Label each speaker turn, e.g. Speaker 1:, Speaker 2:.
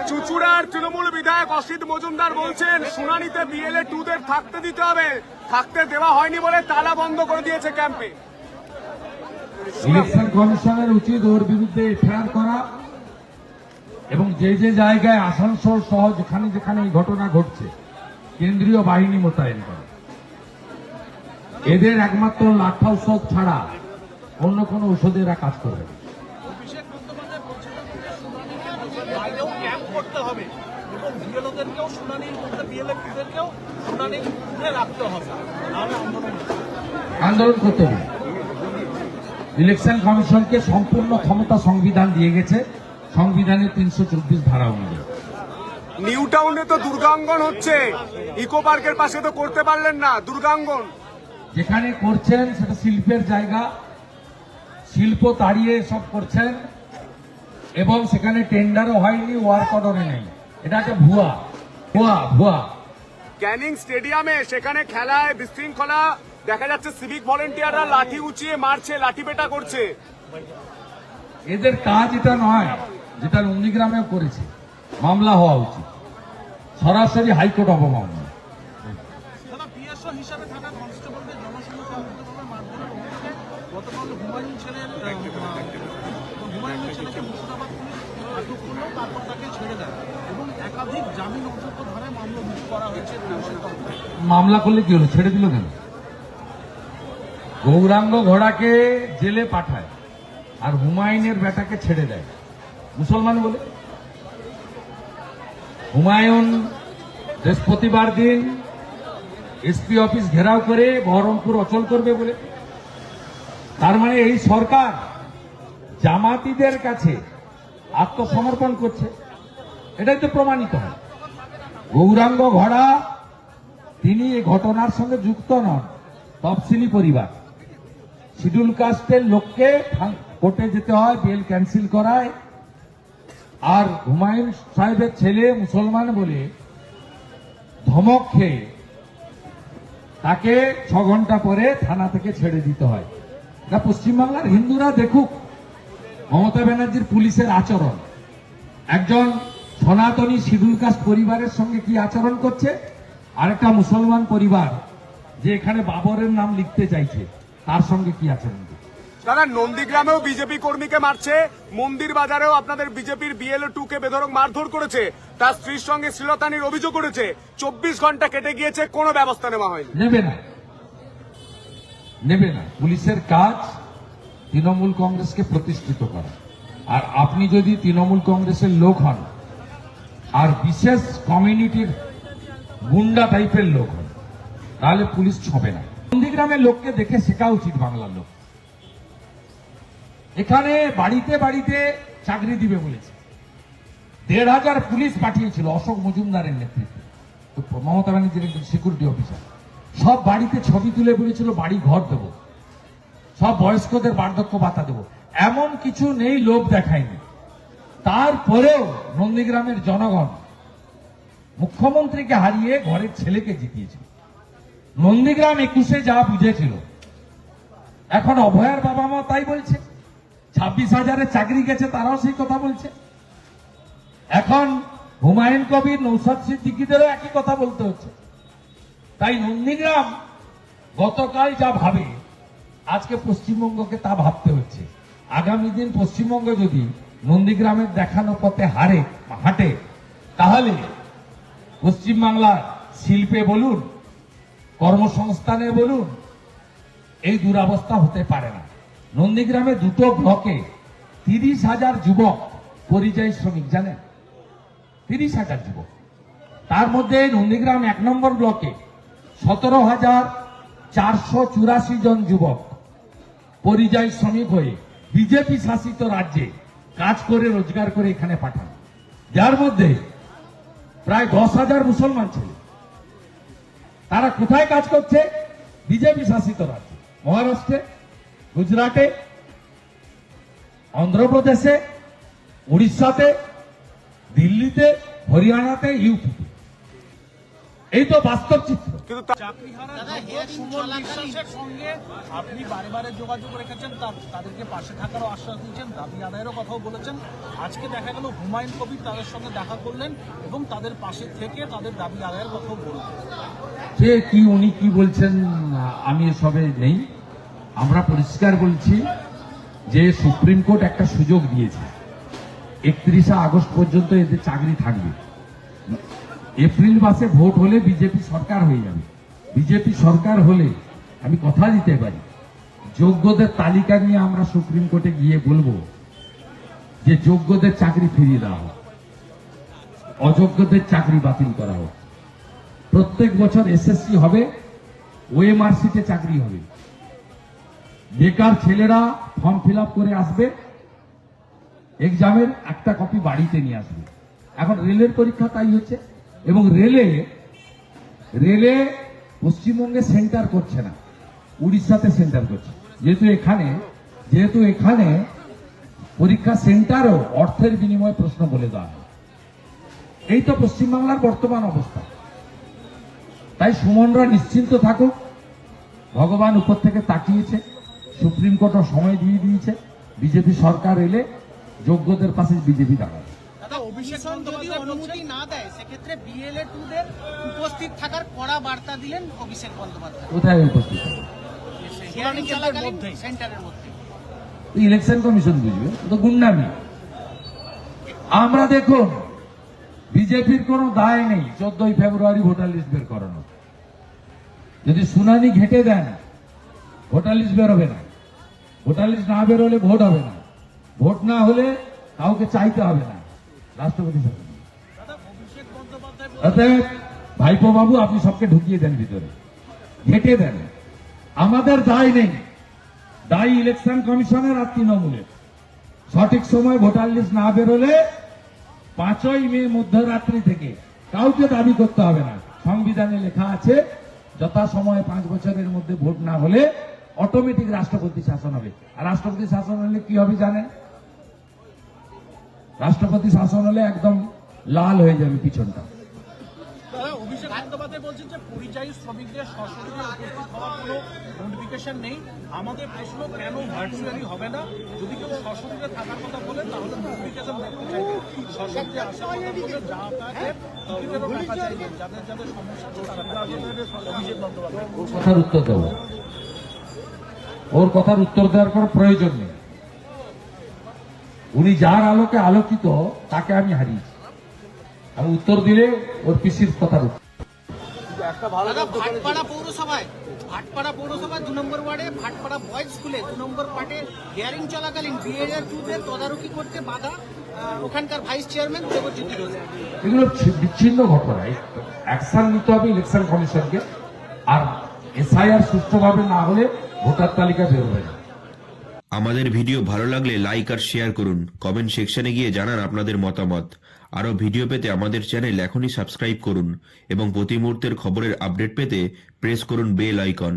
Speaker 1: চুঁচুড়ার তৃণমূল বিধায়ক অসিত মজুমদার বলছেন শুনানিতে বিএলএ 2-দের থাকতে দিতে হবে, থাকতে দেওয়া হয়নি বলে তালা বন্ধ করে দিয়েছে ক্যাম্পে।
Speaker 2: ইলেকশন কমিশনের উচিত ওর বিরুদ্ধে এফআইআর করা এবং যে যে জায়গায় আসানসোল সহ যেখানে যেখানে এই ঘটনা ঘটছে কেন্দ্রীয় বাহিনী মোতায়েন করা। এদের একমাত্র লাঠা ঔষধ ছাড়া অন্য কোনো ঔষধে এরা কাজ করবে না। আন্দোলন করতে হবে। ইলেকশন কমিশনকে সম্পূর্ণ ক্ষমতা সংবিধান দিয়ে গেছে, সংবিধানের 324 ধারা অনুযায়ী।
Speaker 1: নিউ টাউনে তো দুর্গাঙ্গন হচ্ছে, ইকো পার্কের পাশে তো করতে পারলেন না দুর্গাঙ্গন।
Speaker 2: যেখানে করছেন সেটা শিল্পের জায়গা, শিল্প তাড়িয়ে সব করছেন এবং সেখানে টেন্ডারও হয়নি, ওয়ার্ক অর্ডারে নেই। এটা একটা ভুয়া ভুয়া ভুয়া।
Speaker 1: ক্যানিং স্টেডিয়ামে সেখানে খেলায় বিশৃঙ্খলা দেখা যাচ্ছে, সিভিক ভলেন্টিয়াররা লাঠি উঁচিয়ে মারছে, লাঠি পেটা করছে।
Speaker 2: এদের কাজ এটা নয় যেটা নন্দীগ্রামেও করেছে, মামলা হওয়া উচিত, সরাসরি হাইকোর্ট অবমাননা। মামলা করলে কি হলো, ছেড়ে দিল কেন? গৌরাঙ্গ ঘোড়াকে জেলে পাঠায় আর হুমায়ুনের বেটাকে ছেড়ে দেয় মুসলমান বলে। হুমায়ুন বৃহস্পতিবার দিন এসপি অফিস ঘেরাও করে বহরমপুর অচল করবে বলে। তার মানে এই সরকার জামাতিদের কাছে আত্মসমর্পণ করছে, এটাই তো প্রমাণিত হয়। গৌরাঙ্গ ঘোড়া তিনি এই ঘটনার সঙ্গে যুক্ত নন, তফসিলি পরিবার, শিডিউল কাস্টের লোককে কোর্টে যেতে হয়, বেল ক্যান্সেল করায়। আর হুমায়ুন সাহেবের ছেলে মুসলমান বলে ধমক খেয়ে তাকে 6 ঘন্টা পরে থানা থেকে ছেড়ে দিতে হয়। এটা পশ্চিমবাংলার হিন্দুরা দেখুক মমতা ব্যানার্জির পুলিশের আচরণ, একজন সনাতনী শিডিউল কাস্ট পরিবারের সঙ্গে কি আচরণ করছে, আর একটা মুসলমান পরিবার যে এখানে বাবরের নাম লিখতে চাইছে তার সঙ্গে কি আচরণ করছে।
Speaker 1: দাদা, নন্দীগ্রামেও বিজেপি কর্মীকে মারছে, মন্দির বাজারেও আপনাদের বিজেপির বিএলএ 2-কে বেধড়ক মারধর করেছে, তার স্ত্রীর সঙ্গে শ্লীলতাহানির অভিযোগ করেছে। 24 ঘন্টা কেটে গিয়েছে, কোনো ব্যবস্থা নেওয়া হয়নি।
Speaker 2: নেবে না। পুলিশের কাজ তৃণমূল কংগ্রেসকে প্রতিষ্ঠিত করা। আর আপনি যদি তৃণমূল কংগ্রেসের লোক হন আর বিশেষ কমিউনিটির গুন্ডা টাইপের লোক হন তাহলে পুলিশ ছবে না। নন্দীগ্রামের লোককে দেখে শেখা উচিত বাংলার লোক। এখানে বাড়িতে বাড়িতে চাকরি দিবে বলেছে, 1,500 পুলিশ পাঠিয়েছিল অশোক মজুমদারের নেতৃত্বে, মমতা ব্যানার্জির একজন সিকিউরিটি অফিসার। সব বাড়িতে ছবি তুলে বলেছিল বাড়ি ঘর দেব, সব বয়স্কদের বার্ধক্য ভাতা দেব। এমন কিছু নেই, লোভ দেখায়নি। তারপরেও নন্দীগ্রামের জনগণ মুখ্যমন্ত্রীকে হারিয়ে ঘরের ছেলেকে জিতিয়েছিল। নন্দীগ্রাম 21-এ যা বুঝেছিল এখন অভয়ার বাবা মা তাই বলছে। 26,000-এ চাকরি গেছে, তারাও সেই কথা বলছে। এখন হুমায়ুন কবির, নৌসাদ সিদ্দিকীদেরও একই কথা বলতে হচ্ছে। তাই নন্দীগ্রাম গতকাল যা ভাবে আজকে পশ্চিমবঙ্গকে তা ভাবতে হচ্ছে। আগামী দিন পশ্চিমবঙ্গ যদি নন্দীগ্রামের দেখানো পথে হাঁটে তাহলে পশ্চিমবাংলার শিল্পে বলুন, কর্মসংস্থানে বলুন, এই দুরবস্থা হতে পারে না। নন্দীগ্রামে 2টো ব্লকে 30,000 যুবক পরিযায়ী শ্রমিক, জানেন? 30,000 যুবক। তার মধ্যে নন্দীগ্রাম 1 নম্বর ব্লকে 17,484 জন যুবক পরিযায়ী শ্রমিক হয়ে বিজেপি শাসিত রাজ্যে কাজ করে রোজগার করে এখানে পাঠান, যার মধ্যে প্রায় 10,000 মুসলমান ছেলে। তারা কোথায় কাজ করছে? বিজেপি শাসিত রাজ্যে, মহারাষ্ট্রে, গুজরাটে, অন্ধ্রপ্রদেশে, উড়িষ্যাতে, দিল্লিতে, হরিয়ানাতে, ইউপিতে। এই তো বাস্তব চিত্র।
Speaker 1: কিন্তু
Speaker 3: চাকরিহারা যোগ্য সুমন বিশ্বাসের সঙ্গে আপনি বারে বারে যোগাযোগ রেখেছেন, তাদেরকে পাশে থাকারও আশ্বাস দিয়েছেন, দাবি আদায়েরও কথাও বলেছেন। আজকে দেখা গেল হুমায়ুন কবির তাদের সঙ্গে দেখা করলেন এবং তাদের পাশে থেকে তাদের দাবি আদায়ের কথাও বললেন।
Speaker 2: সে কি উনি কি বলছেন আমি এসবে নেই। আমরা পরিষ্কার বলছি যে সুপ্রিম কোর্ট একটা সুযোগ দিয়েছে, 31শে আগস্ট পর্যন্ত এদের চাকরি থাকবে। এপ্রিল মাসে ভোট হলে বিজেপি সরকার হয়ে যাবে। বিজেপি সরকার হলে আমি কথা দিতে পারি, যোগ্যদের তালিকা নিয়ে আমরা সুপ্রিম কোর্টে গিয়ে বলবো যে যোগ্যদের চাকরি ফিরিয়ে দেওয়া হোক, অযোগ্যদের চাকরি বাতিল করা হোক। প্রত্যেক বছর এসএসসি হবে, ওএমআর সিটে চাকরি হবে। বেকার ছেলেরা ফর্ম ফিল আপ করে আসবে, এক্সামের একটা কপি বাড়িতে নিয়ে আসবে। এখন রেলের পরীক্ষা তাই হচ্ছে, এবং রেলে পশ্চিমবঙ্গে সেন্টার করছে না, উড়িষ্যাতে সেন্টার করছে। যেহেতু এখানে পরীক্ষা সেন্টারও অর্থের বিনিময়ে প্রশ্ন বলে দেওয়া হয়। এই তো পশ্চিমবাংলার বর্তমান অবস্থা। তাই সুমনরা নিশ্চিন্ত থাকুক, ভগবান উপর থেকে তাকিয়েছে, সুপ্রিম কোর্টও সময় দিয়ে দিয়েছে। বিজেপি সরকার এলে যোগ্যদের পাশে বিজেপি দাঁড়াবে।
Speaker 3: দাদা, অভিষেক
Speaker 4: যদি অনুমতি না দেয় সেক্ষেত্রে BLA2 উপস্থিত থাকার কড়া বার্তা দিলেন অভিষেক বন্দ্যোপাধ্যায়
Speaker 2: কোথায় উপস্থিত হবে?
Speaker 4: হিয়ারিং চলাকালীন সেন্টারের মধ্যে।
Speaker 2: ইলেকশন কমিশন বুঝবে, তো গুন্ডামি। আমরা দেখুন, বিজেপির কোনো দায় নেই 14ই ফেব্রুয়ারি ভোটার লিস্ট বের করানো। যদি শুনানি ঘেটে দেন, ভোটার লিস্ট বেরোবে না। ভোটার লিস্ট না বেরোলে ভোট হবে না। ভোট না হলে কাউকে চাইতে হবে না রাষ্ট্রপতি শাসন।
Speaker 3: দাদা, অভিষেক বন্দ্যোপাধ্যায়
Speaker 2: অতএব ভাইপো বাবু আপনি সবকে ঢুকিয়ে দেন ভিতরে, ঘেটে দেন। আমাদের দায় নেই, দায়ী ইলেকশন কমিশনের আর তৃণমূলের। সঠিক সময় ভোটার লিস্ট না বেরোলে 5ই মে মধ্যরাত্রি থেকে কাউকে দাবি করতে হবে না। সংবিধানে লেখা আছে যথাসময়ে 5 বছরের মধ্যে ভোট না হলে অটোমেটিক রাষ্ট্রপতি শাসন হবে। আর রাষ্ট্রপতি শাসন হলে কি হবে জানেন? রাষ্ট্রপতি শাসন হলে একদম লাল হয়ে যাবে পিছনটা।
Speaker 3: দাদা, অভিষেক বন্দ্যোপাধ্যায় বলছেন যে পরিযায়ী শ্রমিকদের সশরীরে উপস্থিত হওয়ার কোনো নোটিফিকেশন নেই। আমাদের প্রশ্ন, কেন ভার্চুয়ালি হবে না? যদি কেউ সশরীরে থাকার কথা বলে তাহলে নোটিফিকেশন দেখতে চাইবে, সশরীরে আসার কথা বলে যাতায়াতের টিকিটেরও টাকা চাইবেন, যাদের যাদের সমস্যা আছে তারা টাকা চাইবেন। অভিষেক বন্দ্যোপাধ্যায়
Speaker 2: ওর কথার উত্তর দেব, ওর কথার উত্তর দেওয়ার কোনো প্রয়োজন নেই। উনি যার আলোকে আলোকিত তাকে আমি হারিয়েছি, আমি উত্তর দিলে ওর পিসির কথার উত্তর।
Speaker 4: দাদা, ভাটপাড়া পৌরসভায় 2 নম্বর ওয়ার্ডে ভাটপাড়া বয়েজ স্কুলে 2 নম্বর পার্টে হিয়ারিং চলাকালীন BLA2 তদারকি করতে বাধা ওখানকার ভাইস চেয়ারম্যান দেবজ্যোতি রোজ।
Speaker 2: এগুলো বিচ্ছিন্ন ঘটনা, অ্যাকশন নিতে হবে ইলেকশন কমিশনকে। আর এসআইআর সুষ্ঠুভাবে না হলে ভোটার তালিকা বেরোবে না।
Speaker 5: আমাদের ভিডিও ভালো লাগলে লাইক আর শেয়ার করুন, কমেন্ট সেকশনে গিয়ে জানান আপনাদের মতামত। আরও ভিডিও পেতে আমাদের চ্যানেল এখনই সাবস্ক্রাইব করুন এবং প্রতি মুহূর্তের খবরের আপডেট পেতে প্রেস করুন বেল আইকন।